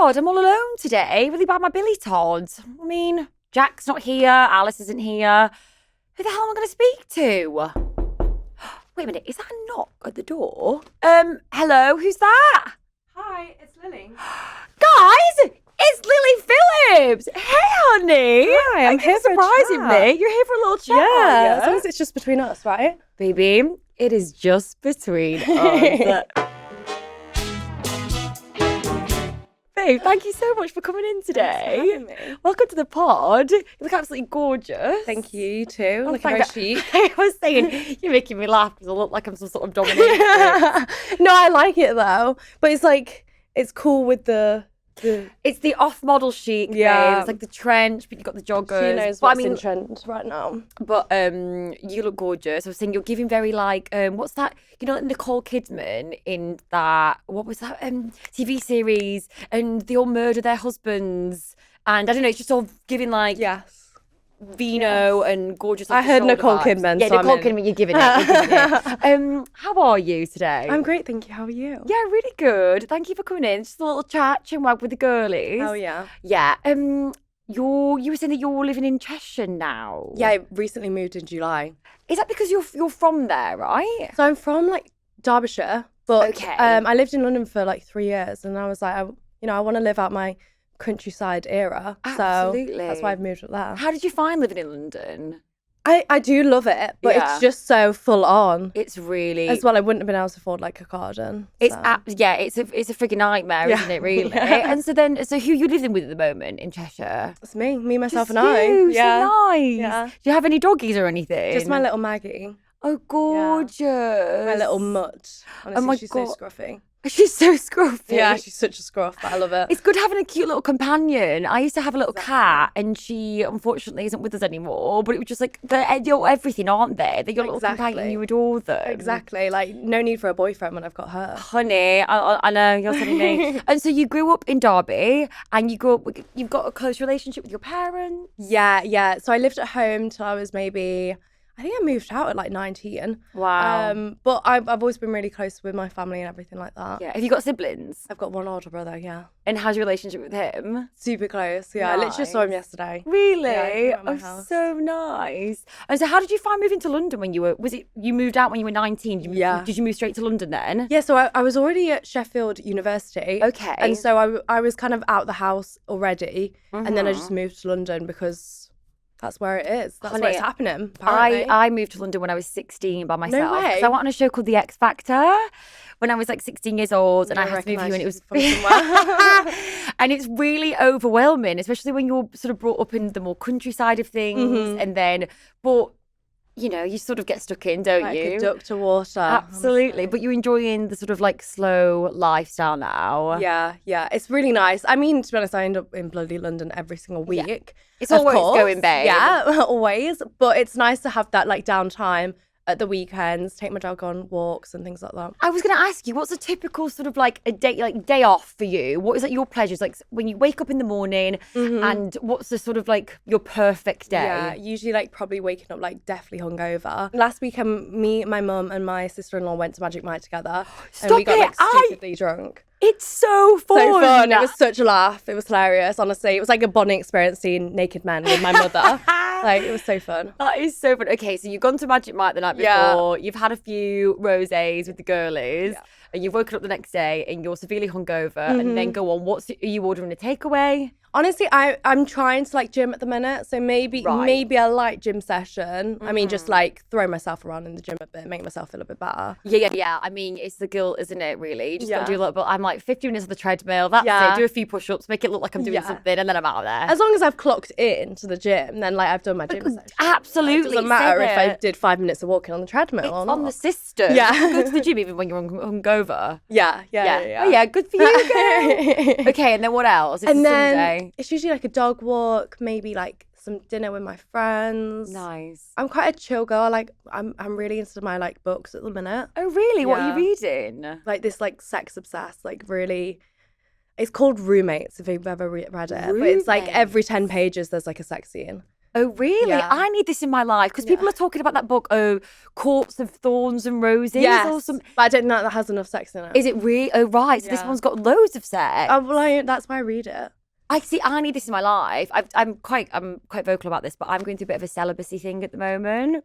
God, I'm all alone today. Really bad my Billy Todd. I mean, Jack's not here. Alice isn't here. Who the hell am I going to speak to? Wait a minute, is that a knock at the door? Hello, who's that? Hi, it's Lily. Guys, it's Lily Phillips. Hey, honey. Hi, I'm here for a surprising chat. me. You're here for a little chat. Yeah, as long as it's just between us, right? Baby, it is just between us. Babe, thank you so much for coming in today. Thanks for having me. Welcome to the pod. You look absolutely gorgeous. Thank you, you too. Oh, Looking very chic. I was saying, you're making me laugh because I look like I'm some sort of dominatrix. No, I like it though. But it's like, it's cool with the It's the off-model chic, Yeah. babe. It's like the trench, but you've got the joggers. She knows But what's in trend right now. But you look gorgeous. I was saying you're giving very like what's that? You know, like Nicole Kidman in that what was that TV series, and they all murder their husbands, and I don't know. It's just all giving like Yes. vino and gorgeous. I heard Nicole Kidman. Yeah, so Nicole I'm in. Kidman. You're giving it. You're giving it. How are you today? I'm great, thank you. How are you? Yeah, really good. Thank you for coming in. Just a little chat, chin wag with the girlies. Oh yeah. Yeah. You were saying that you're living in Cheshire now. Yeah, I recently moved in July. Is that because you're from there, right? So I'm from like Derbyshire, but Okay. I lived in London for like 3 years, and I was like, I want to live out my countryside era. Absolutely. So that's why I've moved up there. How did you find living in London? I do love it, but Yeah. it's just so full on. It's really As well, I wouldn't have been able to afford like a garden. It's so. it's a freaking nightmare, Yeah. isn't it? Really. Yeah. And so who you living with at the moment in Cheshire? It's me, myself, Just and I. you, Yeah, so nice. Yeah. Do you have any doggies or anything? just my little Maggie, Oh, gorgeous. my little mutt. Honestly, my she's God. so scruffy. She's so scruffy. Yeah, she's such a scruff, but I love it. It's good having a cute little companion. I used to have a little Exactly. cat, and she unfortunately isn't with us anymore. But it was just like they're everything, aren't they? They're your little companion. Exactly. You adore them. Exactly. Like, no need for a boyfriend when I've got her. Honey, I know you're telling me. And so you grew up in Derby, and you've got a close relationship with your parents. Yeah. So I lived at home till I was I think I moved out at like 19. Wow. But I've always been really close with my family and everything like that. Yeah. Have you got siblings? I've got one older brother, yeah. And how's your relationship with him? Super close, yeah. I literally just saw him Nice. yesterday. Really? Yeah, he came around my Oh, house. so nice. And so how did you find moving to London when you moved out when you were 19? Yeah. Did you move straight to London then? Yeah, so I was already at Sheffield University. Okay. And so I was kind of out the house already. And then I Mhm. just moved to London because that's where it is. That's where Honey, it's happening, apparently. I moved to London when I was 16 by myself. 'Cause way. I went on a show called The X Factor when I was like 16 years old, and I had to move you, and it was from somewhere. and it's really overwhelming, especially when you're sort of brought up in the more countryside of things, Mhm. and then but you know you sort of get stuck in, don't Like you? a duck to water. Absolutely, honestly. but you're enjoying the sort of like slow lifestyle now. Yeah. It's really nice. I mean, to be honest, I end up in bloody London every single week. It's Of always course. going, babe. Yeah, always. But it's nice to have that like downtime at the weekends, take my dog on walks and things like that. I was going to ask you, what's a typical sort of like a day off for you? What is like your pleasures? Like when you wake up in the morning, and what's the sort of like your perfect day? Yeah, usually like probably waking up like deathly hungover. Last weekend, me, my mum, and my sister-in-law went to Magic Mike together, and we Stop got it, like stupidly drunk. It's so fun. So fun. It was such a laugh. It was hilarious. Honestly, it was like a bonding experience seeing naked men with my mother. Like it was so fun. That is so fun. Okay, so you've gone to Magic Mike the night Yeah. before. You've had a few rosés with the girlies, and you've woken up the next day and you're severely hungover. And then go on. Are you ordering a takeaway? Honestly, I'm trying to like gym at the minute, so maybe a light gym session. I mean, just like throw myself around in the gym a bit, make myself feel a bit better. Yeah. I mean, it's the guilt, isn't it? Really, you just got to Yeah. do a little bit. I'm like 15 minutes on the treadmill. That's Yeah. it. Do a few push-ups, make it look like I'm doing Yeah. something, and then I'm out of there. As long as I've clocked in to the gym, then like I've done my gym session. Absolutely, It doesn't matter say if I it. did 5 minutes of walking on the treadmill It's or on not. the system. Yeah. You go to the gym even when you're hungover. Yeah. Oh yeah, good for you, girl. Okay, and then what else? It's And a then Sunday. it's usually like a dog walk, maybe like some dinner with my friends. Nice. I'm quite a chill girl. Like I'm really into my like books at the minute. Oh really? What are Yeah. you reading? Like this like sex obsessed, like really. It's called Roommates if you've ever read it. But it's like every 10 pages there's like a sex scene. Oh, really? Yeah. I need this in my life because people are talking about that book, Courts of Thorns and Roses. Yes, or some... but I don't know that has enough sex in it. Is it really? Oh, right. So this one's got loads of sex. Oh, well, that's why I read it. I need this in my life. I'm quite vocal about this, but I'm going through a bit of a celibacy thing at the moment.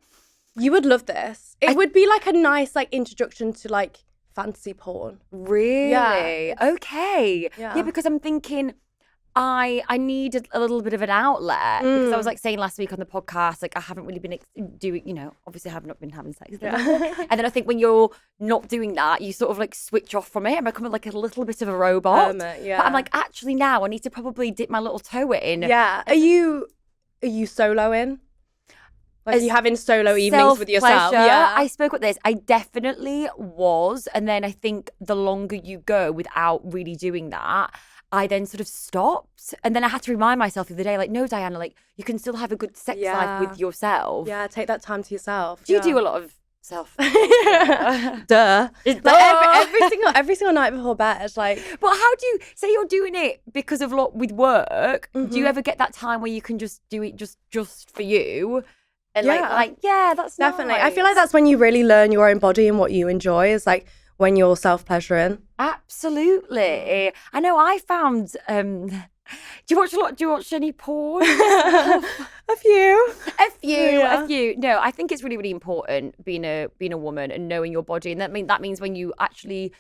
You would love this. It would be like a nice like introduction to like fantasy porn. Really? Yeah. Okay. Yeah, because I'm thinking I need a little bit of an outlet because I was like saying last week on the podcast, like I haven't really been doing, obviously I have not been having sex. And then I think when you're not doing that, you sort of like switch off from it and become like a little bit of a robot. But I'm like, actually now I need to probably dip my little toe in. Yeah. Are you soloing? Like, are you having solo evenings with yourself? Yeah. I spoke about this. I definitely was. And then I think the longer you go without really doing that, I then sort of stopped. And then I had to remind myself the other day, like, no, Diana, like, you can still have a good sex life with yourself. Yeah, take that time to yourself. Do you do a lot of self? Duh. Like every single night before bed, like. But how do you say you're doing it because of with work? Do you ever get that time where you can just do it just for you? And that's definitely. Nice. I feel like that's when you really learn your own body and what you enjoy is like when you're self-pleasuring. Absolutely. I know I found do you watch any porn? A few. No, I think it's really, really important being a woman and knowing your body. And that means when you actually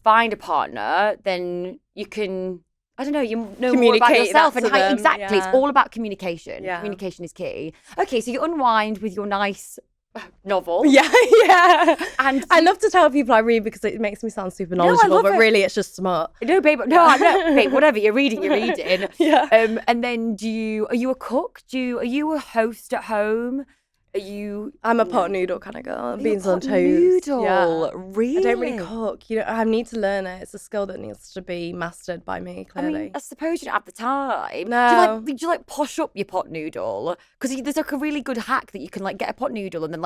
find a partner, then you can you know more about yourself and how exactly. It's all about communication. Yeah. Communication is key. Okay, so you unwind with your nice novel. Yeah. And I love to tell people I read because it makes me sound super knowledgeable, but really it's just smart. No, babe. No, babe. Whatever you're reading. Yeah. And then are you a cook? Are you a host at home? I'm a pot noodle kind of girl. Beans on toast. Noodle. Yeah. Really? I don't really cook. I need to learn it. It's a skill that needs to be mastered by me, clearly. I mean, I suppose you don't have the time. No. Do you posh up your pot noodle? Because there's like a really good hack that you can like get a pot noodle and then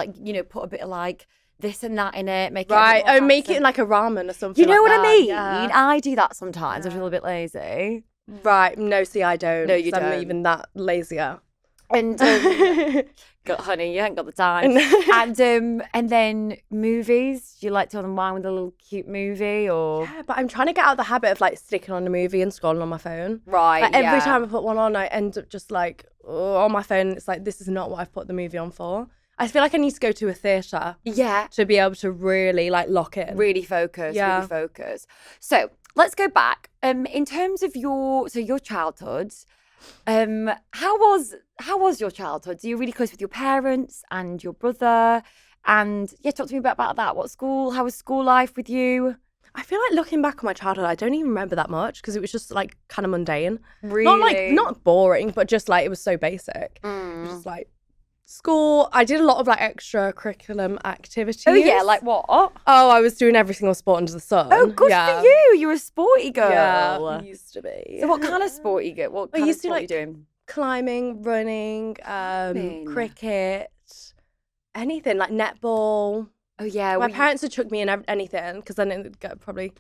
put a bit of like this and that in it, make it right. Make it in like a ramen or something. You know what I mean? Yeah. I do that sometimes. I feel a bit lazy. Right. No, see, I don't. No, you don't. I'm even that lazier. And honey, you haven't got the time. And then movies. Do you like to unwind with a little cute movie or? Yeah, but I'm trying to get out of the habit of like sticking on a movie and scrolling on my phone. Right. Like, every time I put one on, I end up just like on my phone. It's like this is not what I've put the movie on for. I feel like I need to go to a theatre. Yeah. To be able to really like lock in. Really focus. Yeah. Really focus. So let's go back. In terms of your childhood. How was your childhood? So you're really close with your parents and your brother, and talk to me about that. How was school life with you? I feel like looking back on my childhood, I don't even remember that much because it was just like kind of mundane. Really? Not boring, but just like it was so basic. It was just like school. I did a lot of like extracurriculum activities. Oh yeah, like what? Oh, I was doing every single sport under the sun. Oh, good for you. You're a sporty girl. Yeah, used to be. So what kind of sport you get? What kind of sport are you doing? Climbing, running, cricket, anything like netball. Oh yeah, my parents would chuck me in anything because then it would probably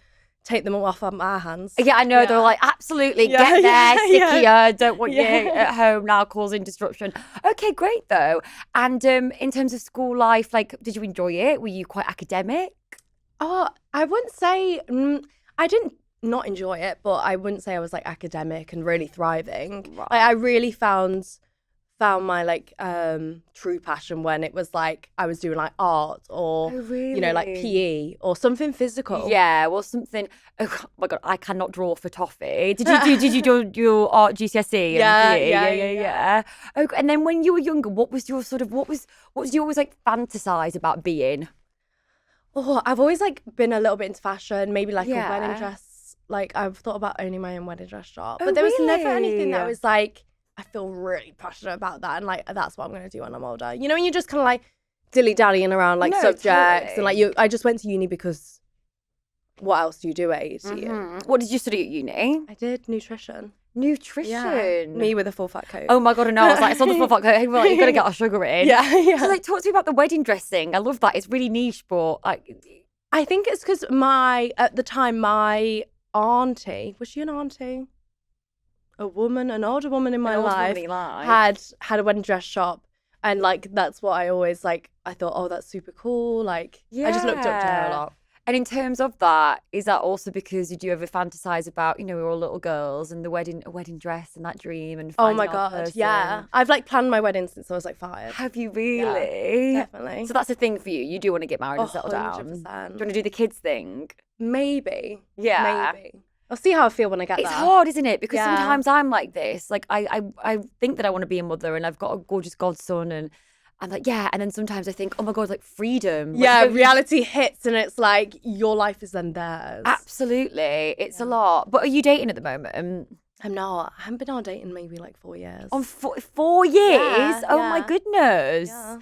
take them all off of our hands. Yeah, I know. They're like, absolutely, get there, stick here. Don't want you at home now causing disruption. Okay, great though. And in terms of school life, like, did you enjoy it? Were you quite academic? Oh, I wouldn't say I didn't not enjoy it, but I wouldn't say I was like academic and really thriving. Right. Like, I really found my like true passion when it was like I was doing like art or like PE or something physical. Yeah, well, something. Oh my god, I cannot draw for toffee. Did you do your art GCSE? Yeah. Okay, and then when you were younger, what was you always like fantasize about being? Oh, I've always like been a little bit into fashion, maybe like a wedding dress. Like I've thought about owning my own wedding dress shop, but there was never anything that was like. I feel really passionate about that and like that's what I'm going to do when I'm older. You know, when you're just kind of like dilly-dallying around like subjects and like I just went to uni because what else do you do at 18? What did you study at uni? I did nutrition. Yeah. Me with a full fat coat. Oh my god, I know. I was like, I saw the full fat coat. Hey, like, you've got to get our sugar in. Yeah. So like, talk to me about the wedding dressing. I love that. It's really niche, but I think it's because at the time my auntie, was she an auntie? an older woman in my older life, woman in your life. had a wedding dress shop. And like, that's what I always like, I thought, oh, that's super cool. Like, I just looked up to her a lot. And in terms of that, is that also because you do ever fantasize about, you know, we were all little girls and a wedding dress and that dream and oh my finding our God, person? yeah. I've like planned my wedding since I was like 5. Have you really? Yeah, definitely. So that's a thing for you. You do want to get married and settle down. 100%. Do you want to do the kids thing? Maybe. Yeah. Maybe. I'll see how I feel when I get there. It's hard, isn't it? Because sometimes I'm like this. Like I think that I want to be a mother and I've got a gorgeous godson and I'm like, yeah. And then sometimes I think, oh my God, like freedom. Like, yeah, reality hits and it's like your life is then theirs. Absolutely. It's a lot. But are you dating at the moment? I'm not. I haven't been on dating maybe like 4 years. On 4 years? Yeah, oh my goodness. Yeah.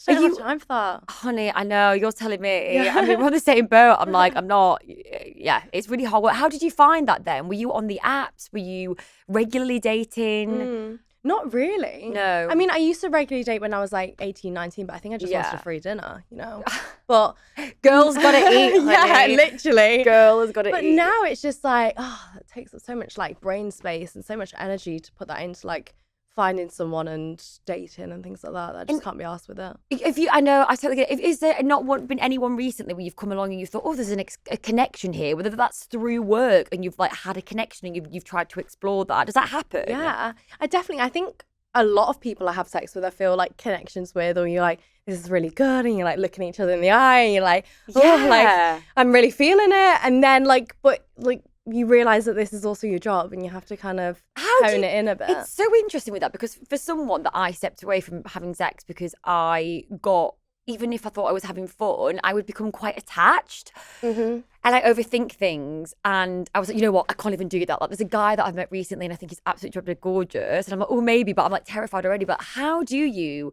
Are Don't you have time for that? Honey, I know, you're telling me. I mean, we're on the same boat. I'm like, I'm not. Yeah, it's really hard. How did you find that then? Were you on the apps? Were you regularly dating? Not really. No. I mean, I used to regularly date when I was like 18, 19, but I think I just wanted a free dinner, you know? But girls gotta eat, honey. Yeah, literally. Girl has gotta eat. But now it's just like, oh, it takes up so much like brain space and so much energy to put that into like finding someone and dating and things like that. I just can't be arsed with it. I know, I totally get it. Is there been anyone recently where you've come along and you thought, oh, there's a connection here, whether that's through work and you've like had a connection and you've tried to explore that? Does that happen? Yeah, I think a lot of people I have sex with, I feel like connections with, or you're like, this is really good, and you're like looking each other in the eye and you're like, oh, like I'm really feeling it. And then like, but like, you realise that this is also your job and you have to kind of hone it in a bit. It's so interesting with that because for someone that I stepped away from having sex because even if I thought I was having fun, I would become quite attached and I overthink things. And I was like, you know what? I can't even do that. Like, there's a guy that I've met recently and I think he's absolutely gorgeous. And I'm like, oh, maybe, but I'm like terrified already. But how do you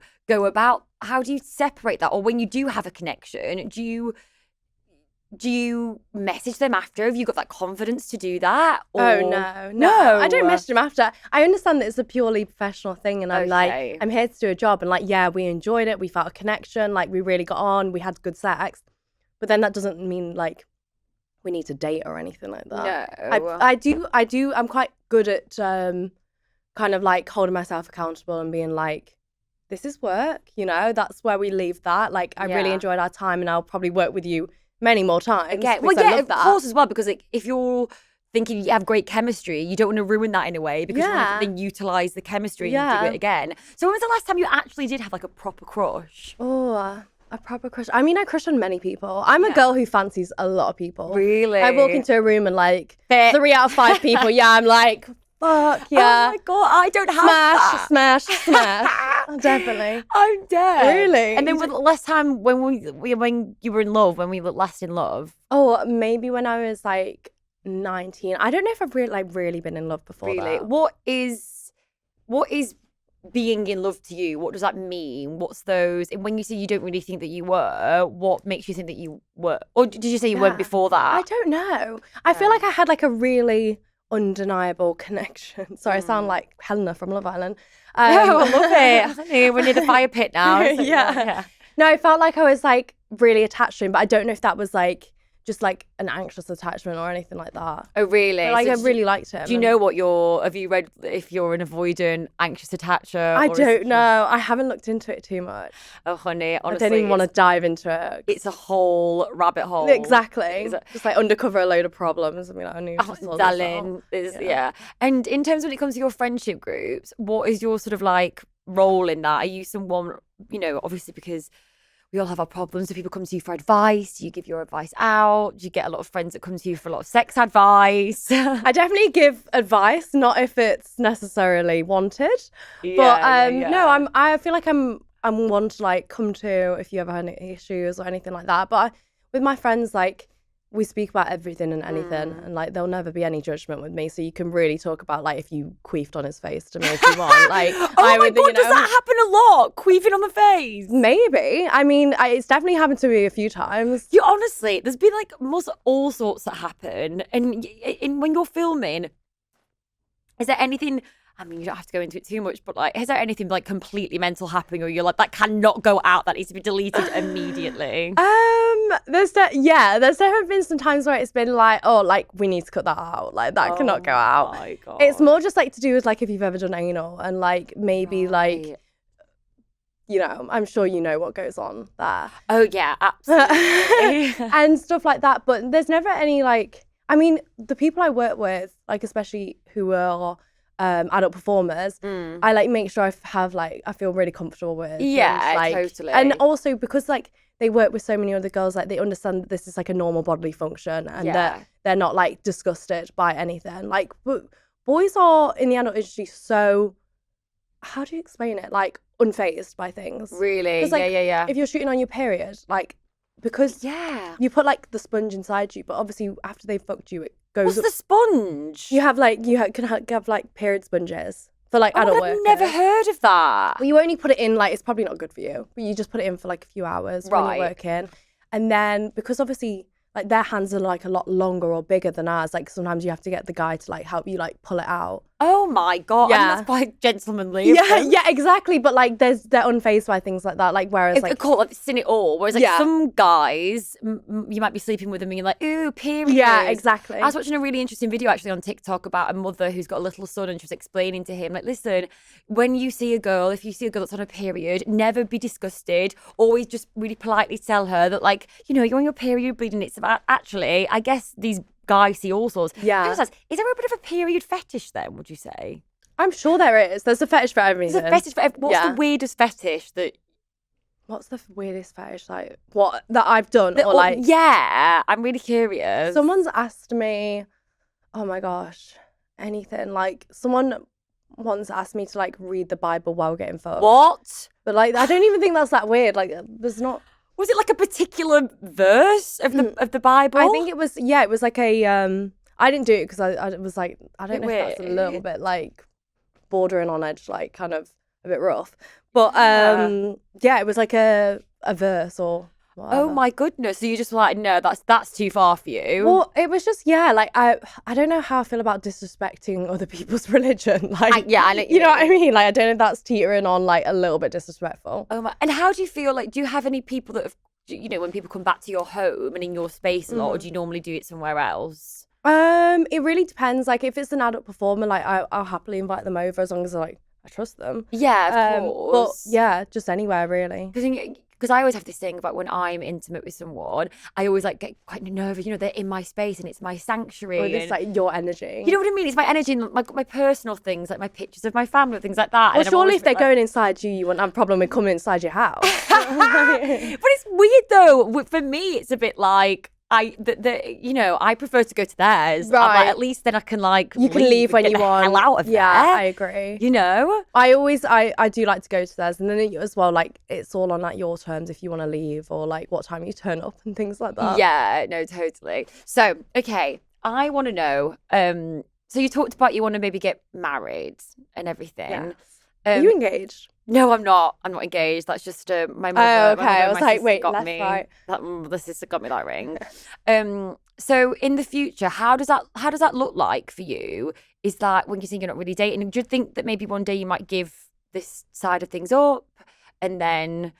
separate that? Or when you do have a connection, do you message them after? Have you got that confidence to do that? Or... Oh, no. I don't message them after. I understand that it's a purely professional thing. And I'm like, I'm here to do a job. And like, yeah, we enjoyed it. We felt a connection. Like, we really got on. We had good sex. But then that doesn't mean like we need to date or anything like that. No. I do. I'm quite good at kind of like holding myself accountable and being like, this is work. You know, that's where we leave that. Like, I really enjoyed our time and I'll probably work with you many more times. Okay. Well, yeah, of course as well, because like, if you're thinking you have great chemistry, you don't want to ruin that in a way because you want to then utilise the chemistry and do it again. So when was the last time you actually did have like a proper crush? Oh, a proper crush. I mean, I crush on many people. I'm a girl who fancies a lot of people. Really? I walk into a room and like 3 out of 5 people, I'm like, fuck yeah. Oh my God, I don't have that. Smash. Oh, definitely. I'm dead. Really? And then with last time when you were in love, when we were last in love? Oh, maybe when I was like 19. I don't know if I've really been in love before that. What is being in love to you? What does that mean? What's those? And when you say you don't really think that you were, what makes you think that you were? Or did you say you weren't before that? I don't know. I feel like I had like a really undeniable connection. Sorry, I sound like Helena from Love Island. No, I love it. We're near the fire pit now. Yeah. No, I felt like I was like really attached to him, but I don't know if that was like just like an anxious attachment or anything like that. Oh, really? But, like, I really liked him. Do you know have you read if you're an avoidant, anxious attacher? I don't know. I haven't looked into it too much. Oh, honey, honestly. I don't even want to dive into it. It's a whole rabbit hole. Exactly. Just like undercover a load of problems. I mean, I knew. Darling. Yeah. And in terms when it comes to your friendship groups, what is your sort of like role in that? Are you someone, you know, obviously because we all have our problems. So people come to you for advice. You give your advice out. You get a lot of friends that come to you for a lot of sex advice. I definitely give advice, not if it's necessarily wanted. No, I feel like I'm one to like come to if you ever had any issues or anything like that. But with my friends, like we speak about everything and anything, and like there'll never be any judgment with me. So you can really talk about like if you queefed on his face to me if you want. Like, oh my God, does that happen a lot? Queefing on the face? Maybe. I mean, it's definitely happened to me a few times. You honestly, there's been like all sorts that happen, and when you're filming, is there anything? I mean, you don't have to go into it too much, but like, is there anything like completely mental happening, or you're like that cannot go out, that needs to be deleted immediately? there's definitely been some times where it's been like, oh, like we need to cut that out, like that cannot go out. My God. It's more just like to do with like if you've ever done anal and like maybe like, you know, I'm sure you know what goes on there. Oh yeah, absolutely. And stuff like that. But there's never any like, I mean, the people I work with, like especially who are adult performers, I like make sure I feel really comfortable with. Yeah, like, totally. And also because like they work with so many other girls, like they understand that this is like a normal bodily function and that they're not like disgusted by anything. Like boys are in the adult industry so, how do you explain it? Like unfazed by things. Really? Like, Yeah. If you're shooting on your period, like because you put like the sponge inside you, but obviously after they've fucked you, it goes. What's the sponge? You have like can have like period sponges for like adult workers. I've never heard of that. Well, you only put it in like, it's probably not good for you, but you just put it in for like a few hours when you're working, and then because obviously like their hands are like a lot longer or bigger than ours, like sometimes you have to get the guy to like help you like pull it out. Oh my God. Yeah. I mean, that's quite gentlemanly. Yeah, exactly. But like they're unfazed by things like that. Like whereas like I've seen it all. Whereas like some guys, you might be sleeping with them and you're like, ooh, period. Yeah, exactly. I was watching a really interesting video actually on TikTok about a mother who's got a little son, and she was explaining to him, like, listen, when you see a girl, if you see a girl that's on a period, never be disgusted. Always just really politely tell her that, like, you know, you're on your period bleeding. It's about, actually, I guess these guys see all sorts. Yeah. Is there a bit of a period fetish then, would you say? I'm sure there is. There's a fetish for everything. There's a fetish for what's the weirdest fetish that... What's the weirdest fetish, like, what, that I've done? Or like... Yeah, I'm really curious. Someone's asked me, oh my gosh, anything. Like, someone once asked me to, like, read the Bible while getting fucked. What? But, like, I don't even think that's that weird. Like, there's not... Was it like a particular verse of the Bible? I think it was, it was like a, I didn't do it because I was like, I don't know if that's a little bit like bordering on edge, like kind of a bit rough. But it was like a verse or whatever. Oh my goodness. So you just were like, no, that's too far for you. Well, it was just, like I don't know how I feel about disrespecting other people's religion. Like, I know you know what I mean? Like, I don't know if that's teetering on like a little bit disrespectful. Oh my, and how do you feel, like, do you have any people that have, you know, when people come back to your home and in your space a lot, or do you normally do it somewhere else? It really depends. Like, if it's an adult performer, like I'll happily invite them over as long as I trust them. Yeah, of course. But yeah, just anywhere really. Because I always have this thing about when I'm intimate with someone, I always like get quite nervous. You know, they're in my space and it's my sanctuary. Or it's like your energy. You know what I mean? It's my energy and my personal things, like my pictures of my family, things like that. Well, surely if they're going inside you, you wouldn't have a problem with coming inside your house. But it's weird though. For me, it's a bit like, you know, I prefer to go to theirs. Right. Like, at least then I can like you can leave when you want. Hell out of there. I agree. You know, I do like to go to theirs, and then as well, like it's all on like your terms if you want to leave or like what time you turn up and things like that. Yeah, no, totally. So, okay, I want to know. So you talked about you want to maybe get married and everything. Yes. Are you engaged? No, I'm not. I'm not engaged. That's just my mother. Oh, okay. I was like, wait, left, right. The sister got me that ring. So in the future, how does that look like for you? Is that when you think you're not really dating? Do you think that maybe one day you might give this side of things up and then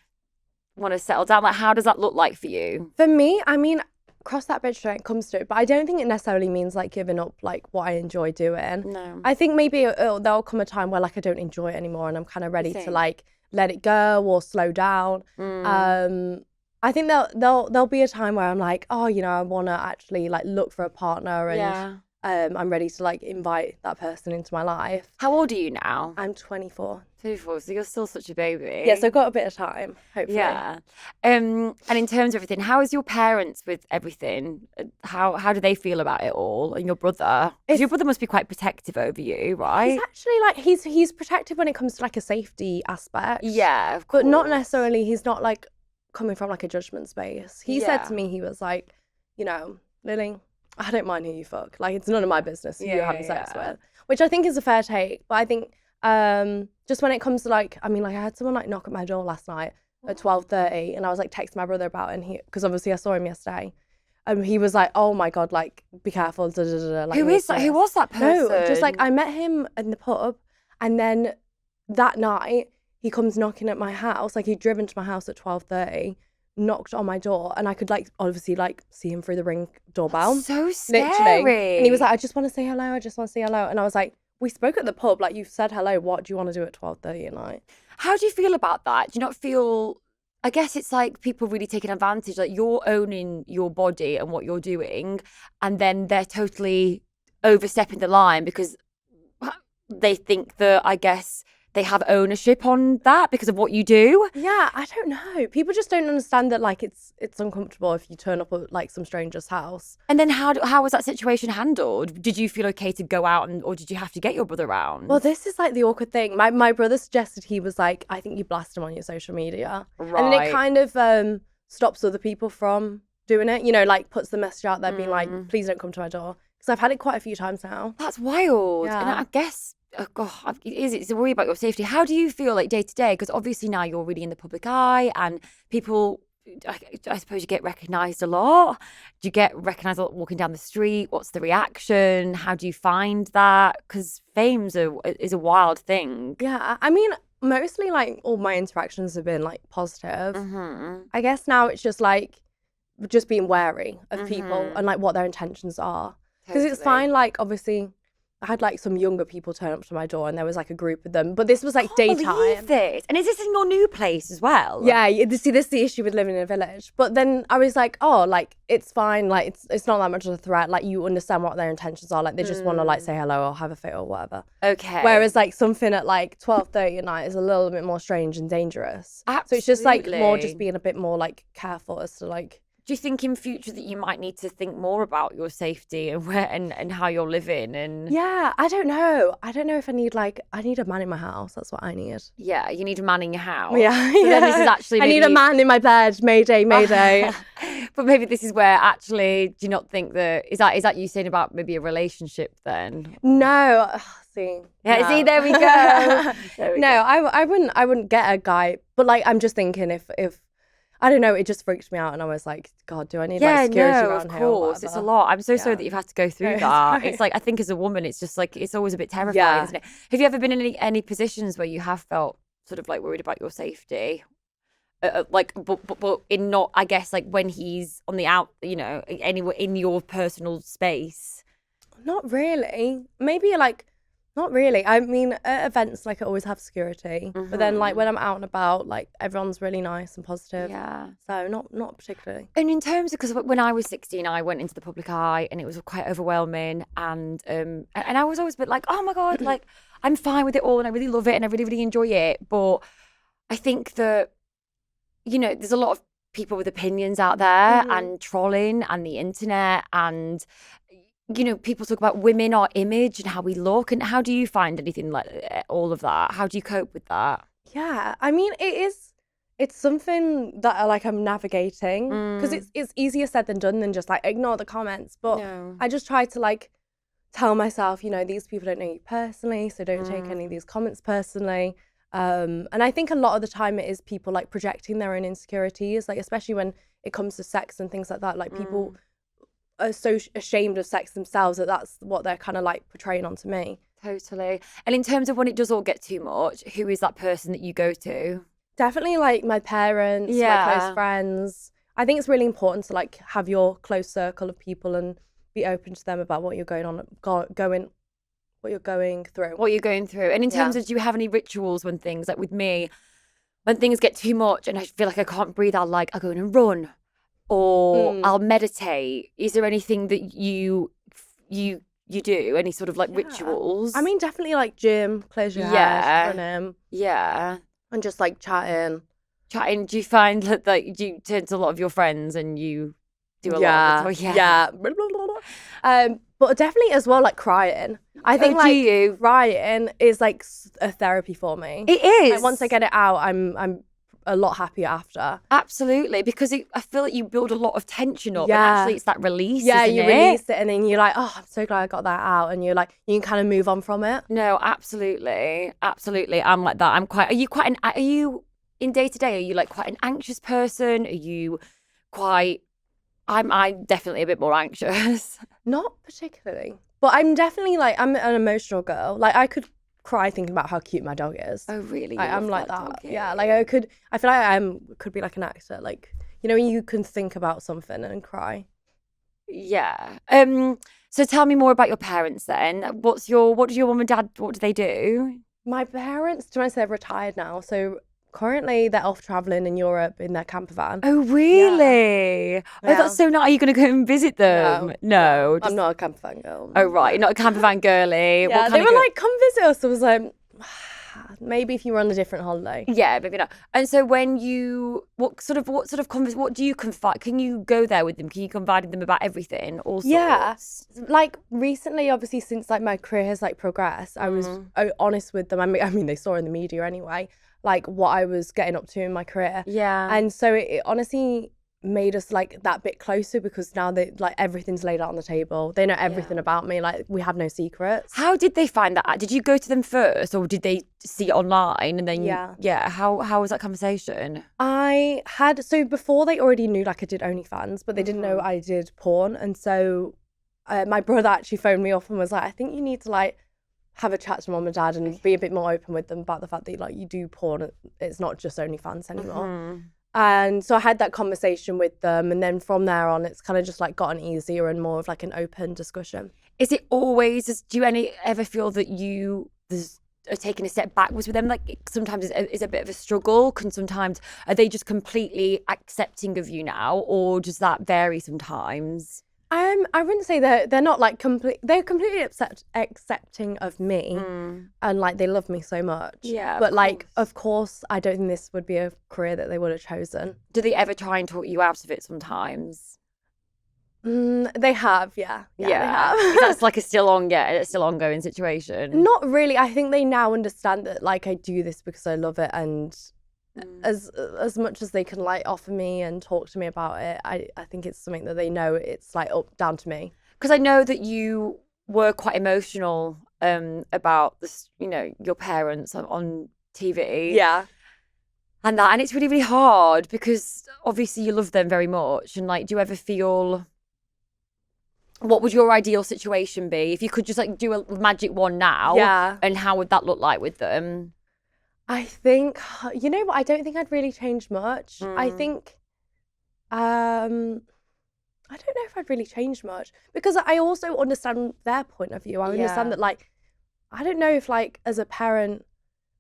want to settle down? Like, how does that look like for you? For me, I mean, cross that bridge when it comes to it, but I don't think it necessarily means like giving up like what I enjoy doing. No. I think maybe there'll come a time where like I don't enjoy it anymore and I'm kind of ready to like let it go or slow down. I think there'll be a time where I'm like, oh, you know, I want to actually like look for a partner and I'm ready to like invite that person into my life. How old are you now? I'm 24. 24, so you're still such a baby. Yeah, so I've got a bit of time, hopefully. Yeah. And in terms of everything, how is your parents with everything? How do they feel about it all? And your brother? Because your brother must be quite protective over you, right? He's actually like, he's protective when it comes to like a safety aspect. Yeah, of course. But not necessarily, he's not like coming from like a judgment space. He said to me, he was like, you know, Lily, I don't mind who you fuck. Like, it's none of my business who you're having sex with. Which I think is a fair take. But I think just when it comes to like, I mean, like I had someone like knock at my door last night at 12:30 and I was like texting my brother about it, and because obviously I saw him yesterday. He was like, oh my God, like, be careful. Da, da, da, like, who is that? Who was that person? No, just like I met him in the pub, and then that night he comes knocking at my house. Like, he'd driven to my house at 12:30 knocked on my door, and I could like obviously like see him through the Ring doorbell. That's so scary. Literally. And he was like, I just want to say hello. I just want to say hello. And I was like, we spoke at the pub. Like, you've said hello. What do you want to do at 12:30 at night? How do you feel about that? Do you not feel? I guess it's like people really taking advantage. Like, you're owning your body and what you're doing, and then they're totally overstepping the line because they think that, I guess, they have ownership on that because of what you do. Yeah, I don't know. People just don't understand that like it's uncomfortable if you turn up at like some stranger's house. And then how was that situation handled? Did you feel okay to go out or did you have to get your brother around? Well, this is like the awkward thing. My brother suggested, he was like, I think you blast him on your social media. Right. And then it kind of stops other people from doing it, you know, like puts the message out there being like, please don't come to my door. Because I've had it quite a few times now. That's wild. Yeah. And I guess, oh God, it's a worry about your safety. How do you feel like day to day? Because obviously now you're really in the public eye and people, I suppose you get recognised a lot. Do you get recognised a lot walking down the street? What's the reaction? How do you find that? Because fame's is a wild thing. Yeah, I mean, mostly like all my interactions have been like positive. Mm-hmm. I guess now it's just like, just being wary of people and like what their intentions are. Because it's fine, like obviously I had like some younger people turn up to my door and there was like a group of them, but this was like daytime. Believe this. And is this in your new place as well? Yeah, see, this is the issue with living in a village. But then I was like, oh, like it's fine, like it's not that much of a threat. Like you understand what their intentions are. Like they just want to like say hello or have a fit or whatever. Okay. Whereas like something at like 12:30 at night is a little bit more strange and dangerous. Absolutely. So it's just like more just being a bit more like careful as to like. Do you think in future that you might need to think more about your safety and where and how you're living? And Yeah, I don't know. I don't know if I need a man in my house. That's what I need. yeah, you need a man in your house. Yeah, So then this is actually I need a man in my bed. Mayday, mayday. But maybe this is where actually, do you not think that is that you saying about maybe a relationship then? No, see. Yeah, no. see, there we go. There we No, go. I wouldn't get a guy. But like, I'm just thinking if I don't know, it just freaked me out, and I was like, God, do I need like security around here? Of course, it's a lot. I'm so sorry that you've had to go through that. It's like, I think as a woman, it's just like it's always a bit terrifying, isn't it? Have you ever been in any positions where you have felt sort of like worried about your safety? Like, but in not, I guess, like when he's on the out, you know, anywhere in your personal space. Not really. Maybe like, not really. I mean, at events, like I always have security, but then like when I'm out and about, like everyone's really nice and positive. Yeah. So not particularly. And in terms of, because when I was 16, I went into the public eye and it was quite overwhelming, and I was always a bit like, oh my God, like I'm fine with it all and I really love it and I really, really enjoy it. But I think that, you know, there's a lot of people with opinions out there and trolling and the internet, and you know, people talk about women, our image and how we look. And how do you find anything like all of that? How do you cope with that? Yeah, I mean, it's something that like I'm navigating, because it's easier said than done than just like ignore the comments. But I just try to like tell myself, you know, these people don't know you personally, so don't take any of these comments personally. And I think a lot of the time it is people like projecting their own insecurities, like especially when it comes to sex and things like that. Like people are so ashamed of sex themselves that that's what they're kind of like portraying onto me. Totally. And in terms of when it does all get too much, who is that person that you go to? Definitely like my parents, my close friends. I think it's really important to like have your close circle of people and be open to them about what you're going through. And in terms of, do you have any rituals when things, like with me, when things get too much and I feel like I can't breathe, I'll go in and run, or I'll meditate. Is there anything that you do? Any sort of like rituals? I mean, definitely like gym, close your head, running. Yeah. And just like chatting. Do you find that like, do you turn to a lot of your friends and you do a lot of it? Yeah. But definitely as well, like crying. I think crying is like a therapy for me. It is. Like, once I get it out, I'm a lot happier after. Absolutely, because I feel like you build a lot of tension up, and actually it's that release. Yeah, isn't you it? release it, and then you're like, oh, I'm so glad I got that out, and you're like, you can kind of move on from it. No, absolutely. I'm like that. Are you in day to day? Are you like quite an anxious person? Are you quite? I'm definitely a bit more anxious. Not particularly, but I'm definitely like, I'm an emotional girl. Like I could cry thinking about how cute my dog is. Oh really? I'm like that. Yeah, like I feel like I could be like an actor. Like, you know, when you can think about something and cry. Yeah. So tell me more about your parents then. What do your mum and dad, what do they do? My parents, to be honest, they're retired now. So currently they're off traveling in Europe in their camper van. Oh, really? Oh, that's so nice. Are you going to go and visit them? No. I'm not a camper van girl. Oh, right. You're not a camper van girlie. Yeah, they were like, come visit us. I was like, maybe if you were on a different holiday. Yeah, maybe not. And so when what do you confide? Can you go there with them? Can you confide in them about everything? All sorts? Yeah. Like recently, obviously, since like my career has like progressed, I was honest with them. I mean, they saw in the media anyway, like what I was getting up to in my career. Yeah. And so it honestly made us like that bit closer because now they like everything's laid out on the table. They know everything about me. Like we have no secrets. How did they find that? Did you go to them first, or did they see it online and then? Yeah. How was that conversation? So before they already knew like I did OnlyFans, but they didn't know I did porn, and so my brother actually phoned me up and was like, I think you need to like have a chat to mom and dad and be a bit more open with them about the fact that like you do porn. It's not just OnlyFans anymore. And so I had that conversation with them, and then from there on, it's kind of just like gotten easier and more of like an open discussion. Is it always? Do you ever feel that you are taking a step backwards with them? Like sometimes it's a bit of a struggle. Sometimes are they just completely accepting of you now, or does that vary sometimes? I wouldn't say they're not like they're completely accepting of me, and like they love me so much. Yeah, but like of course I don't think this would be a career that they would have chosen. Do they ever try and talk you out of it sometimes? They have, yeah. They have. That's like a still ongoing situation. Not really. I think they now understand that like I do this because I love it, and as much as they can like offer me and talk to me about it, I think it's something that they know it's like down to me. Because I know that you were quite emotional about this, you know, your parents on TV. Yeah. And it's really, really hard because obviously you love them very much. And like, do you ever feel, what would your ideal situation be if you could just like do a magic wand now? Yeah. And how would that look like with them? I think, you know what, I don't think I'd really change much. I think, I don't know if I'd really change much because I also understand their point of view. I understand that like, I don't know if like as a parent,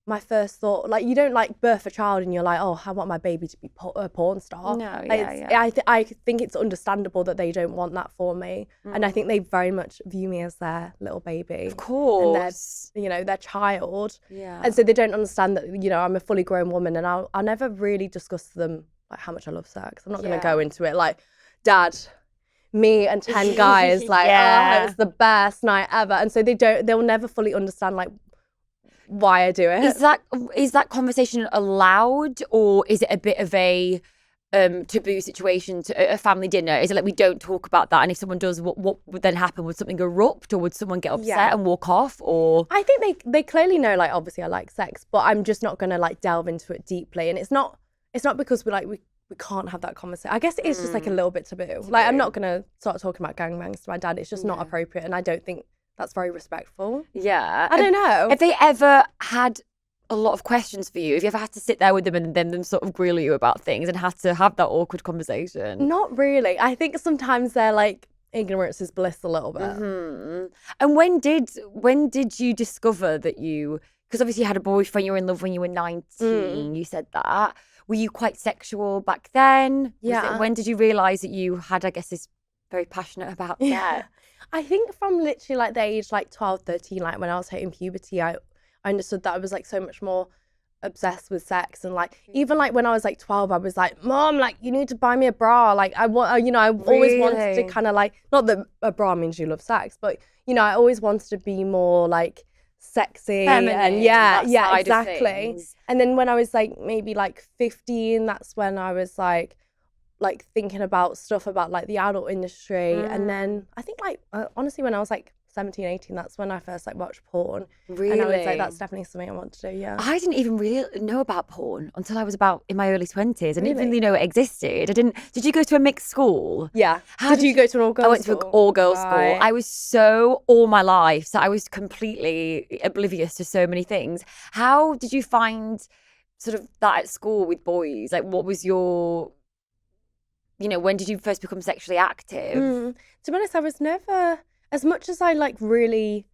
my first thought, like you don't like birth a child and you're like, oh, I want my baby to be a porn star. No, I think it's understandable that they don't want that for me. And I think they very much view me as their little baby. Of course. And their child. Yeah. And so they don't understand that, you know, I'm a fully grown woman, and I'll never really discuss to them like how much I love sex. I'm not going to go into it like, Dad, me and 10 guys, like, oh, it's the best night ever. And so they'll never fully understand like why I do it. Is that conversation allowed, or is it a bit of a taboo situation to a family dinner? Is it like we don't talk about that, and if someone does, what would then happen? Would something erupt, or would someone get upset and walk off? Or I think they clearly know, like obviously I like sex, but I'm just not gonna like delve into it deeply. And it's not because we can't have that conversation. I guess it is just like a little bit taboo. Like I'm not gonna start talking about gangbangs to my dad. It's just not appropriate, and I don't think that's very respectful. Yeah. I don't know. Have they ever had a lot of questions for you? Have you ever had to sit there with them and then them sort of grill you about things and had to have that awkward conversation? Not really. I think sometimes they're like, ignorance is bliss a little bit. And when did you discover that because obviously you had a boyfriend, you were in love when you were 19, you said that. Were you quite sexual back then? When did you realise that you had, I guess, this very passionate about sex? I think from literally like the age like 12, 13, like when I was hitting puberty, I understood that I was like so much more obsessed with sex. And like even like when I was like 12, I was like, Mom, like you need to buy me a bra. Like I want, I always wanted to kind of like, not that a bra means you love sex, but I always wanted to be more like sexy. Feminine, and exactly. And then when I was like maybe like 15, that's when I was like thinking about stuff about like the adult industry. And then I think like honestly when I was like 17, 18, that's when I first like watched porn. Really? And I was like, that's definitely something I want to do, yeah. I didn't even really know about porn until I was about in my early 20s. I didn't really know it existed. Did you go to a mixed school? Yeah. Did you go to an all-girls school? I went to an all-girls school. I was all my life, so I was completely oblivious to so many things. How did you find sort of that at school with boys? Like what was your when did you first become sexually active? To be honest, I was never, as much as I like really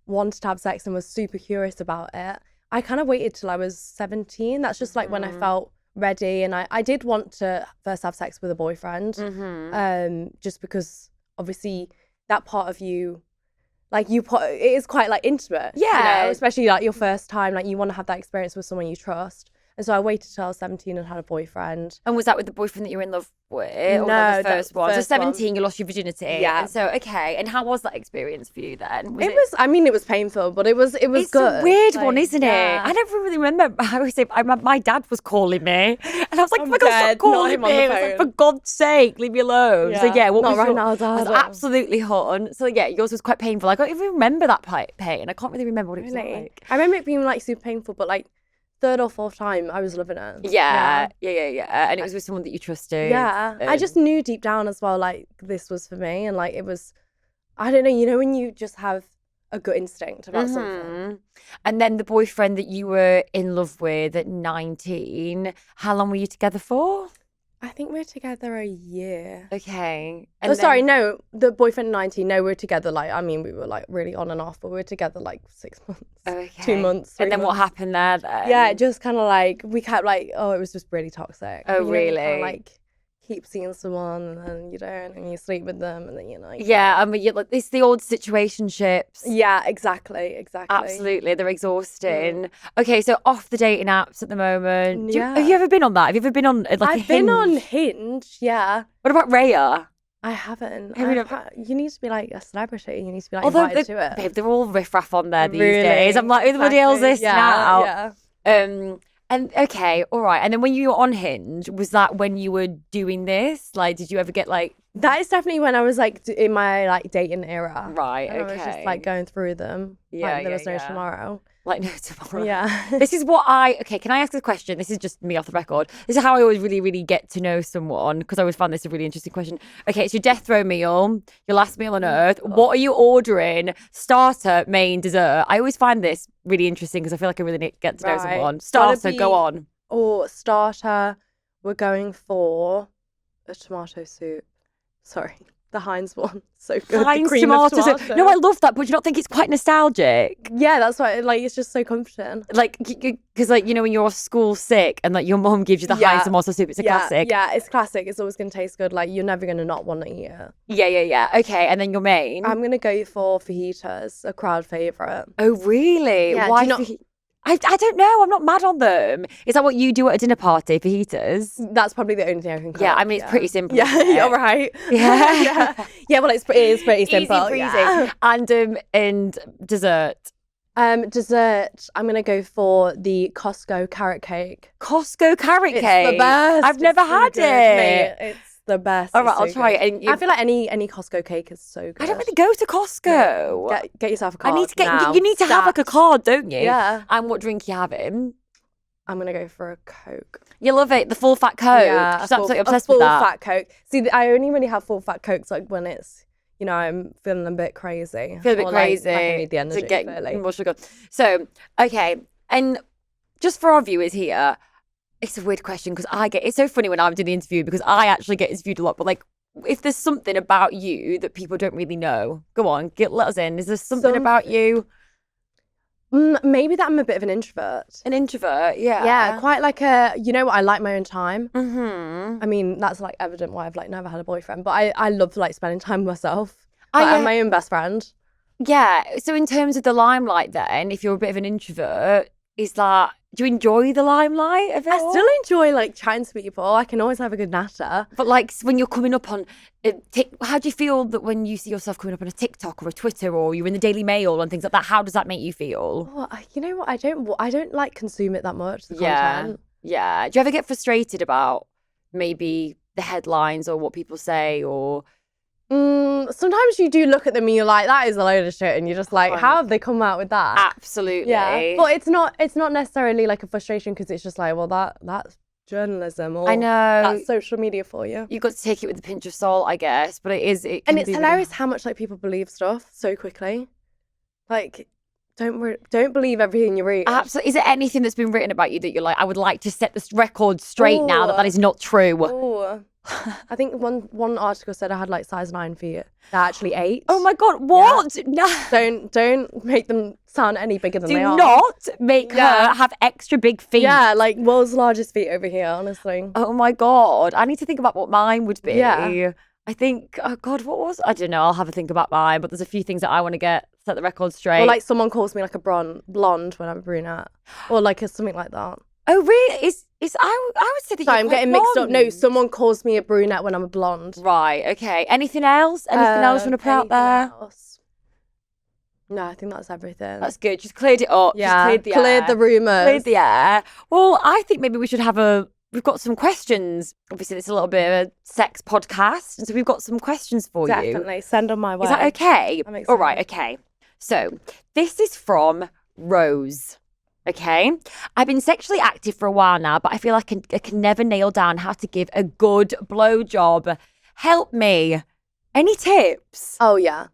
wanted to have sex and was super curious about it, I kind of waited till I was 17. That's just like when I felt ready, and I did want to first have sex with a boyfriend, just because obviously that part of you, like it is quite like intimate, especially like your first time, like you want to have that experience with someone you trust. And so I waited till I was 17 and had a boyfriend. And was that with the boyfriend that you were in love with? Or No, the first one? So 17, you lost your virginity. Yeah. And so, okay. And how was that experience for you then? It was painful, but it was good. It's a weird one, isn't it? I never really remember. I always say, my dad was calling me. And I was like, oh my God, stop calling me. I was like, for God's sake, leave me alone. Yeah. So yeah, what Not was right your... now, Dad. I was absolutely hot. So yeah, yours was quite painful. I don't even remember that pain. I can't really remember what it was like. I remember it being like super painful, but like third or fourth time, I was loving it. Yeah. And it was with someone that you trusted. Yeah. I just knew deep down as well, like, this was for me. And, like, it was, I don't know, when you just have a gut instinct about something. And then the boyfriend that you were in love with at 19, how long were you together for? I think we were together a year. Okay. Sorry, no, the boyfriend 19, no, we were together, like, I mean, we were, like, really on and off, but we were together, like, 6 months. Okay. 2 months. And then months. what happened there then? Yeah, just kind of, like, we kept, like, it was just really toxic. Oh, really? You kinda, like, keep seeing someone, and then you don't, and you sleep with them, and then, Yeah, I mean, it's the old situationships. Yeah, exactly. Absolutely, they're exhausting. Okay, so off the dating apps at the moment. Yeah. Have you ever been on that? Have you ever been on I've been on Hinge, yeah. What about Raya? I haven't. You need to be like a celebrity. You need to be like invited to it. Babe, they're all riffraff on there these days. I'm like, who the hell's this now? Yeah. And okay, all right. And then when you were on Hinge, was that when you were doing this? Like, did you ever get like... That is definitely when I was like in my like dating era. Right, okay. I was just like going through them. Yeah, like, there was no tomorrow. Like no tomorrow. Yeah. This is what okay, can I ask a question? This is just me off the record. This is how I always really, really get to know someone, because I always found this a really interesting question. Okay, it's your death row meal, your last meal on earth. What are you ordering? Starter, main, dessert. I always find this really interesting because I feel like I really get to know someone. Starter, go on. Or starter, we're going for a tomato soup. Sorry. The Heinz one, so good. Heinz tomato soup. No, I love that, but you don't think it's quite nostalgic? Yeah, that's why. Like, it's just so comforting. Like, because like when you're off school sick and like your mum gives you the Heinz tomato soup, it's a classic. Yeah, it's classic. It's always gonna taste good. Like, you're never gonna not want to eat it. Yeah. Okay, and then your main. I'm gonna go for fajitas, a crowd favorite. Oh really? Yeah, why? I don't know. I'm not mad on them. Is that what you do at a dinner party, fajitas? That's probably the only thing I can cook. Yeah, I mean, it's pretty simple. Yeah, you're right. Yeah. Yeah, well, it is pretty simple. Easy Yeah. And dessert. Dessert, I'm going to go for the Costco carrot cake. Costco carrot cake? It's the best. I've never had it. Mate. It's the best. All right, I'll try it. And I feel like any Costco cake is so good. I don't really go to Costco. Yeah. Get yourself a card. I need to get. You need to have like a card, don't you? Yeah. And what drink you having? I'm gonna go for a Coke. You love it, the full fat Coke. Yeah, She's absolutely obsessed with that. Full fat Coke. See, I only really have full fat Cokes like when it's, I'm feeling a bit crazy. Crazy. Like I need the energy to get clearly. More sugar. So, okay, and just for our viewers here, it's a weird question because it's so funny when I'm doing the interview because I actually get interviewed a lot, but like, if there's something about you that people don't really know, go on, let us in. Is there something about you? Maybe that I'm a bit of an introvert. An introvert, yeah. Yeah, quite like I like my own time. Mm-hmm. I mean, that's like evident why I've like never had a boyfriend, but I love like spending time with myself. I'm my own best friend. Yeah, so in terms of the limelight then, if you're a bit of an introvert, do you enjoy the limelight of it I all? still enjoy like chatting to people. I can always have a good natter. But like when you're coming up on how do you feel that when you see yourself coming up on a TikTok or a Twitter or you're in the Daily Mail and things like that, how does that make you feel? Oh, you know what? I don't like consume it that much, the content. Yeah. Do you ever get frustrated about maybe the headlines or what people say or... Sometimes you do look at them and you're like, that is a load of shit, and you're just like, how have they come out with that? Absolutely. Yeah, but it's not necessarily like a frustration because it's just like, well, that's journalism or I know that's social media for you. You've got to take it with a pinch of salt, I guess, but it is. And it's hilarious how much like people believe stuff so quickly. Like don't believe everything you read. Absolutely. Is there anything that's been written about you that you're like, I would like to set this record straight now that is not true? Oh, I think one article said I had like size 9 feet. They're actually 8. Oh my God, what? Yeah. No. Don't make them sound any bigger than they are. Do not make her have extra big feet. Yeah, like world's largest feet over here, honestly. Oh my God. I need to think about what mine would be. Yeah. I think, oh God, I don't know. I'll have a think about mine, but there's a few things that I want to set the record straight. Or like someone calls me like a blonde when I'm a brunette. Or like something like that. Oh really? I would say that I'm getting mixed up. No, someone calls me a brunette when I'm a blonde. Right, okay. Anything else? Anything else you want to put out there? Else? No, I think that's everything. That's good. Just cleared it up. Yeah, just cleared the rumours. Cleared the air. Well, I think maybe we should we've got some questions. Obviously, it's a little bit of a sex podcast, and so we've got some questions for you. Definitely. Send on my way. Is that okay? I'm excited. All right, okay. So, this is from Rose. Okay. I've been sexually active for a while now, but I feel like I can never nail down how to give a good blowjob. Help me. Any tips? Oh, yeah.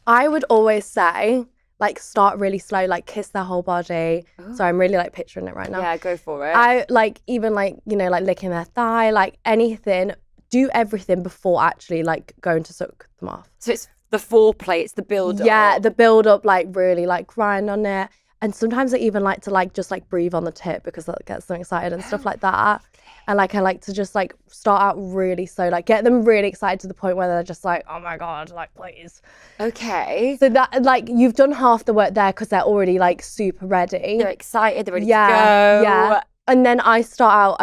I would always say, like, start really slow, like, kiss their whole body. Ooh. So I'm really, like, picturing it right now. Yeah, go for it. I, like, even, like, you know, like, licking their thigh, like, anything. Do everything before actually, like, going to suck them off. So it's the foreplay, it's the build-up. Yeah, the build-up, like, really, like, grind on it. And sometimes I even like to, like, just, like, breathe on the tip because that gets them excited and stuff like that. And, like, I like to just, like, start out really slow, like, get them really excited to the point where they're just like, oh, my God, like, please. Okay. So that, like, you've done half the work there because they're already, like, super ready. They're excited, they're ready to go. Yeah. And then I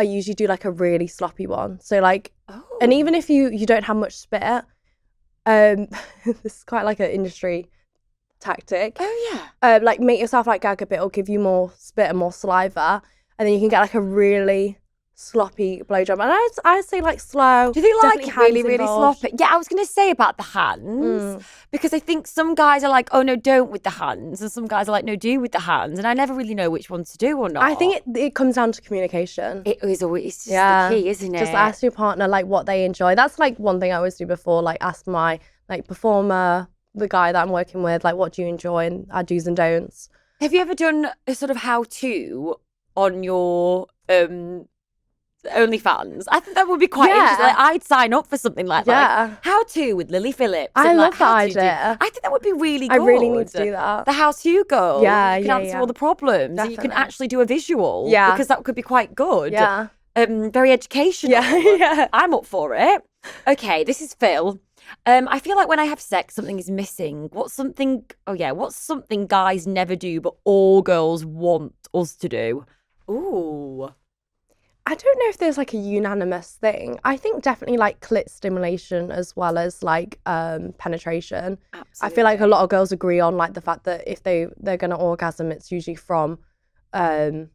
usually do, like, a really sloppy one. So, like, and even if you don't have much spit, this is quite, like, an industry tactic. Oh, yeah. Like, make yourself, like, gag a bit or give you more spit and more saliva. And then you can get, like, a really sloppy blowjob. And I'd say, like, slow. Do you think like really, really sloppy? Yeah, I was going to say about the hands. Because I think some guys are like, oh, no, don't with the hands. And some guys are like, no, do with the hands. And I never really know which one to do or not. I think it comes down to communication. It is always just the key, isn't it? Just ask your partner, like, what they enjoy. That's, like, one thing I always do before. Like, ask my, like, performer, the guy that I'm working with, like, what do you enjoy and our do's and don'ts. Have you ever done a sort of how-to on your OnlyFans? I think that would be quite interesting. Like, I'd sign up for something like that. Like, how-to with Lily Phillips. I love that idea. I think that would be really good. I really need to do that. The how-to girl. Yeah, you can answer all the problems. Definitely. You can actually do a visual. Yeah. Because that could be quite good. Yeah. Very educational. Yeah. I'm up for it. Okay, this is Phil. I feel like when I have sex, something is missing. What's something guys never do, but all girls want us to do? Ooh. I don't know if there's like a unanimous thing. I think definitely like clit stimulation as well as like penetration. Absolutely. I feel like a lot of girls agree on like the fact that if they're going to orgasm, it's usually from, their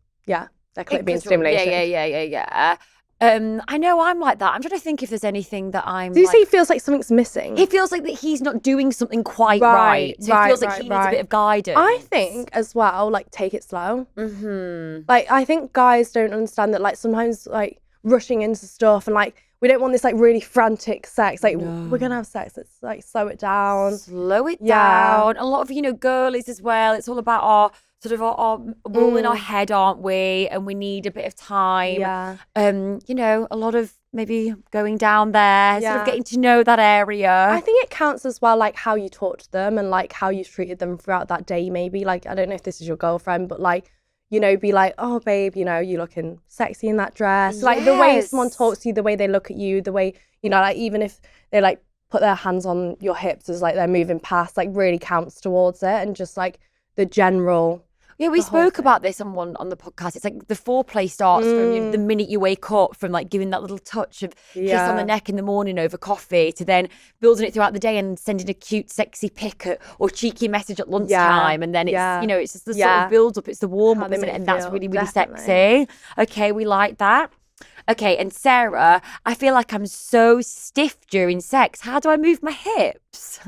clit being stimulated. Yeah. I know I'm like that. I'm trying to think if there's anything that I'm. Do you say he feels like something's missing? He feels like that he's not doing something quite right. So he feels like he needs a bit of guidance. I think as well, like take it slow. Mm-hmm. Like I think guys don't understand that. Like sometimes like rushing into stuff and like we don't want this like really frantic sex. Like we're gonna have sex. Let's like slow it down. Slow it down. A lot of girlies as well. It's all about our all in our head, aren't we? And we need a bit of time. Yeah. A lot of maybe going down there, sort of getting to know that area. I think it counts as well, like how you talk to them and like how you treated them throughout that day. Maybe like I don't know if this is your girlfriend, but like be like, oh babe, you're looking sexy in that dress. Like the way someone talks to you, the way they look at you, the way like even if they like put their hands on your hips as like they're moving past, like really counts towards it, and just like the general. Yeah, we spoke about this on the podcast. It's like the foreplay starts from the minute you wake up, from like giving that little touch of kiss on the neck in the morning over coffee, to then building it throughout the day and sending a cute, sexy pic or cheeky message at lunchtime. And then it's, it's just the sort of build up, it's the warm up, isn't it? And that's really, really sexy. Okay, we like that. Okay, and Sarah, I feel like I'm so stiff during sex. How do I move my hips?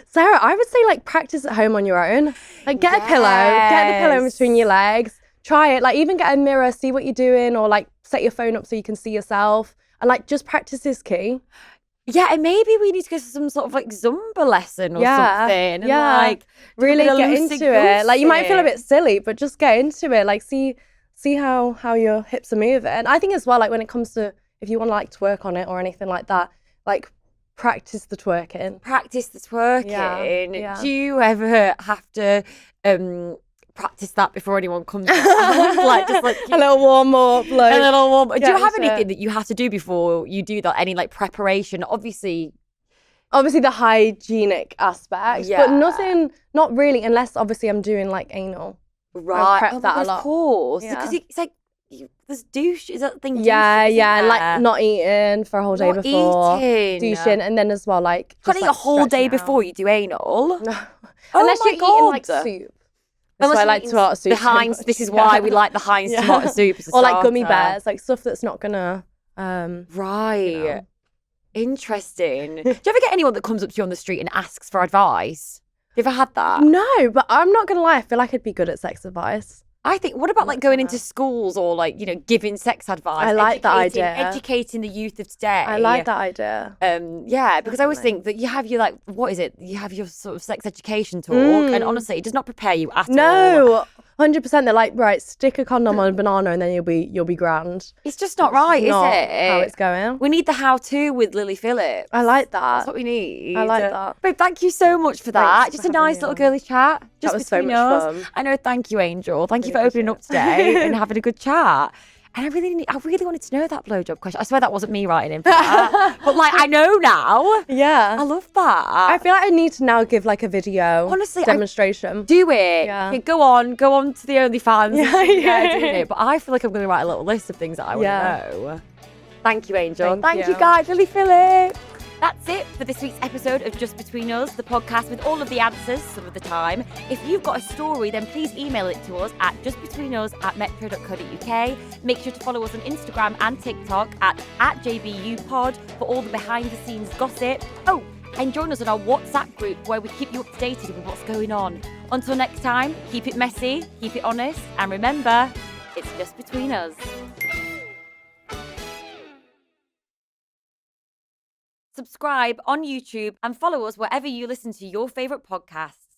Sarah, I would say like practice at home on your own. Like get the pillow in between your legs. Try it. Like even get a mirror, see what you're doing, or like set your phone up so you can see yourself. And like just practice is key. Yeah, and maybe we need to go to some sort of like Zumba lesson or something. And like really get into it. Like you might feel a bit silly, but just get into it. Like see how your hips are moving. I think as well, like when it comes to if you want to like twerk on it or anything like that, like practice the twerking. Practice the twerking. Yeah. Do you ever have to practice that before anyone comes out? Like just like a little warm up, like a little warm. Do you have into anything that you have to do before you do that? Any like preparation? Obviously the hygienic aspect, but nothing, not really, unless obviously I'm doing like anal. Right. Prep that a lot. Of course. Yeah. Because it's like there's douche. Is that the thing? Yeah, douche, and like not eating for a whole day before. Douching, and then as well like can't eat a whole day before you do anal. No. Unless you're eating like soup. That's why I like tomato soup. The Heinz. This is why we like the Heinz tomato soup. Or like gummy bears, like stuff that's not gonna. Right. You know. Interesting. Do you ever get anyone that comes up to you on the street and asks for advice? Have you ever had that? No, but I'm not gonna lie. I feel like I'd be good at sex advice. I think, what about like going into schools or like, you know, giving sex advice? I like that idea. Educating the youth of today. I like that idea. Yeah, because I always think that you have your like, what is it? You have your sort of sex education talk, and honestly, it does not prepare you at all. No, 100%. They're like, right, stick a condom on a banana and then you'll be grand. It's just not right, is it? How it's going. We need the how-to with Lily Phillips. I like that. That's what we need. I like that. Babe, thank you so much for that. Thanks just for a nice little girly chat. Just that was so much fun. I know. Thank you, Angel. Thank you for opening up today and having a good chat. And I really wanted to know that blowjob question. I swear that wasn't me writing in for that. But like, I know now. Yeah. I love that. I feel like I need to now give like a video honestly demonstration. Do it. Yeah. Go on to the OnlyFans. Yeah. Do it. But I feel like I'm going to write a little list of things that I want to know. Thank you, Angel. Thank you you guys, Lily Phillips. That's it for this week's episode of Just Between Us, the podcast with all of the answers some of the time. If you've got a story, then please email it to us at justbetweenus@metro.co.uk. Make sure to follow us on Instagram and TikTok at JBUpod for all the behind-the-scenes gossip. Oh, and join us on our WhatsApp group where we keep you up to date with what's going on. Until next time, keep it messy, keep it honest, and remember, it's just between us. Subscribe on YouTube and follow us wherever you listen to your favourite podcasts.